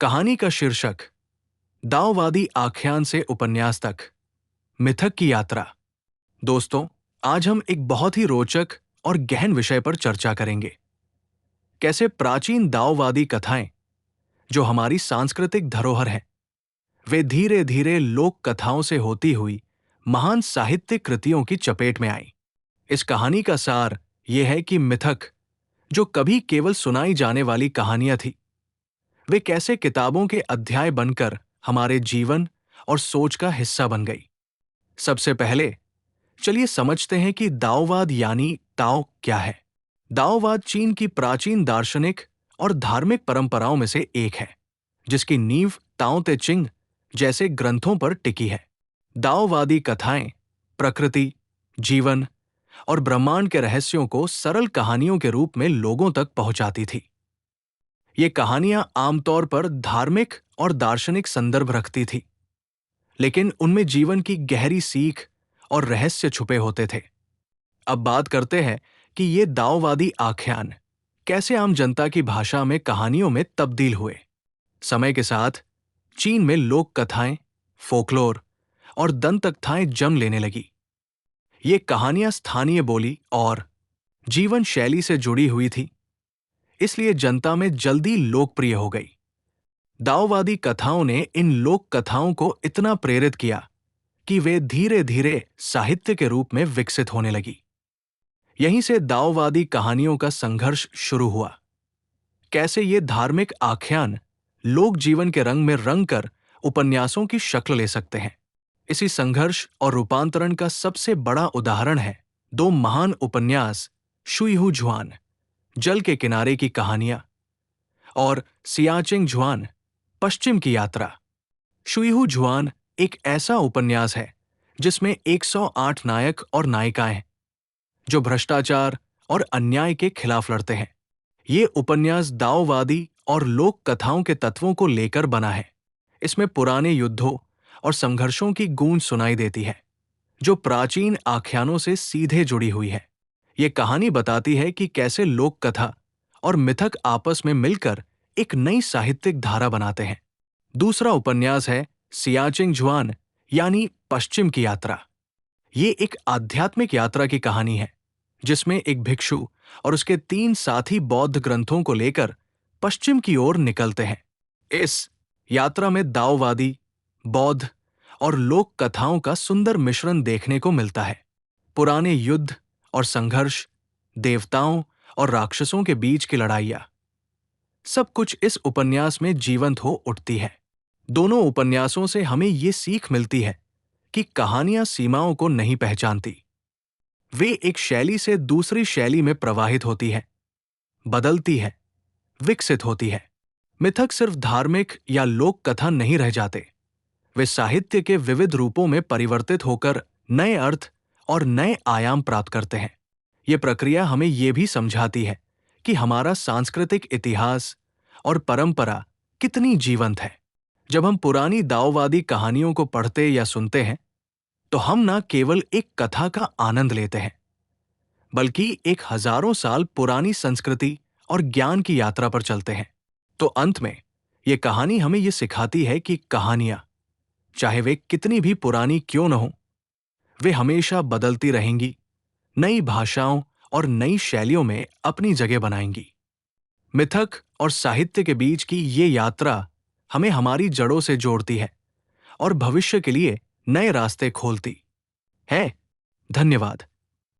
कहानी का शीर्षक दाववादी आख्यान से उपन्यास तक, मिथक की यात्रा। दोस्तों, आज हम एक बहुत ही रोचक और गहन विषय पर चर्चा करेंगे। कैसे प्राचीन दाववादी कथाएं, जो हमारी सांस्कृतिक धरोहर हैं, वे धीरे धीरे लोक कथाओं से होती हुई महान साहित्यिक कृतियों की चपेट में आई। इस कहानी का सार यह है कि मिथक, जो कभी केवल सुनाई जाने वाली कहानियां थी, वे कैसे किताबों के अध्याय बनकर हमारे जीवन और सोच का हिस्सा बन गई। सबसे पहले चलिए समझते हैं कि दाओवाद यानी ताओ क्या है। दाओवाद चीन की प्राचीन दार्शनिक और धार्मिक परंपराओं में से एक है, जिसकी नींव ताओ ते चिंग जैसे ग्रंथों पर टिकी है। दाओवादी कथाएं प्रकृति, जीवन और ब्रह्मांड के रहस्यों को सरल कहानियों के रूप में लोगों तक पहुंचाती थी। ये कहानियां आमतौर पर धार्मिक और दार्शनिक संदर्भ रखती थी, लेकिन उनमें जीवन की गहरी सीख और रहस्य छुपे होते थे। अब बात करते हैं कि ये दाओवादी आख्यान कैसे आम जनता की भाषा में कहानियों में तब्दील हुए। समय के साथ चीन में लोक कथाएं, फोकलोर और दंतकथाएं जन्म लेने लगी। ये कहानियां स्थानीय बोली और जीवन शैली से जुड़ी हुई थी, इसलिए जनता में जल्दी लोकप्रिय हो गई। दाओवादी कथाओं ने इन लोक कथाओं को इतना प्रेरित किया कि वे धीरे धीरे साहित्य के रूप में विकसित होने लगी। यहीं से दाओवादी कहानियों का संघर्ष शुरू हुआ। कैसे ये धार्मिक आख्यान लोक जीवन के रंग में रंग कर उपन्यासों की शक्ल ले सकते हैं। इसी संघर्ष और रूपांतरण का सबसे बड़ा उदाहरण है दो महान उपन्यास, शुईहू झुआन, जल के किनारे की कहानियां, और सियाचिंग झुआन, पश्चिम की यात्रा। शुईहू झुआन एक ऐसा उपन्यास है जिसमें 108 नायक और नायिकाएं हैं, जो भ्रष्टाचार और अन्याय के खिलाफ लड़ते हैं। ये उपन्यास दाओवादी और लोक कथाओं के तत्वों को लेकर बना है। इसमें पुराने युद्धों और संघर्षों की गूंज सुनाई देती है, जो प्राचीन आख्यानों से सीधे जुड़ी हुई है। ये कहानी बताती है कि कैसे लोक कथा और मिथक आपस में मिलकर एक नई साहित्यिक धारा बनाते हैं। दूसरा उपन्यास है सियाचिंग झुआन यानी पश्चिम की यात्रा। ये एक आध्यात्मिक यात्रा की कहानी है, जिसमें एक भिक्षु और उसके 3 साथी बौद्ध ग्रंथों को लेकर पश्चिम की ओर निकलते हैं। इस यात्रा में दाओवादी, बौद्ध और लोक कथाओं का सुंदर मिश्रण देखने को मिलता है। पुराने युद्ध और संघर्ष, देवताओं और राक्षसों के बीच की लड़ाइयां, सब कुछ इस उपन्यास में जीवंत हो उठती है। दोनों उपन्यासों से हमें ये सीख मिलती है कि कहानियां सीमाओं को नहीं पहचानती। वे एक शैली से दूसरी शैली में प्रवाहित होती है, बदलती है, विकसित होती है। मिथक सिर्फ धार्मिक या लोक कथा नहीं रह जाते, वे साहित्य के विविध रूपों में परिवर्तित होकर नए अर्थ और नए आयाम प्राप्त करते हैं। ये प्रक्रिया हमें ये भी समझाती है कि हमारा सांस्कृतिक इतिहास और परंपरा कितनी जीवंत है। जब हम पुरानी दाओवादी कहानियों को पढ़ते या सुनते हैं, तो हम न केवल एक कथा का आनंद लेते हैं, बल्कि एक हजारों साल पुरानी संस्कृति और ज्ञान की यात्रा पर चलते हैं। तो अंत में ये कहानी हमें ये सिखाती है कि कहानियां, चाहे वे कितनी भी पुरानी क्यों न हो, वे हमेशा बदलती रहेंगी, नई भाषाओं और नई शैलियों में अपनी जगह बनाएंगी। मिथक और साहित्य के बीच की ये यात्रा हमें हमारी जड़ों से जोड़ती है और भविष्य के लिए नए रास्ते खोलती है। धन्यवाद।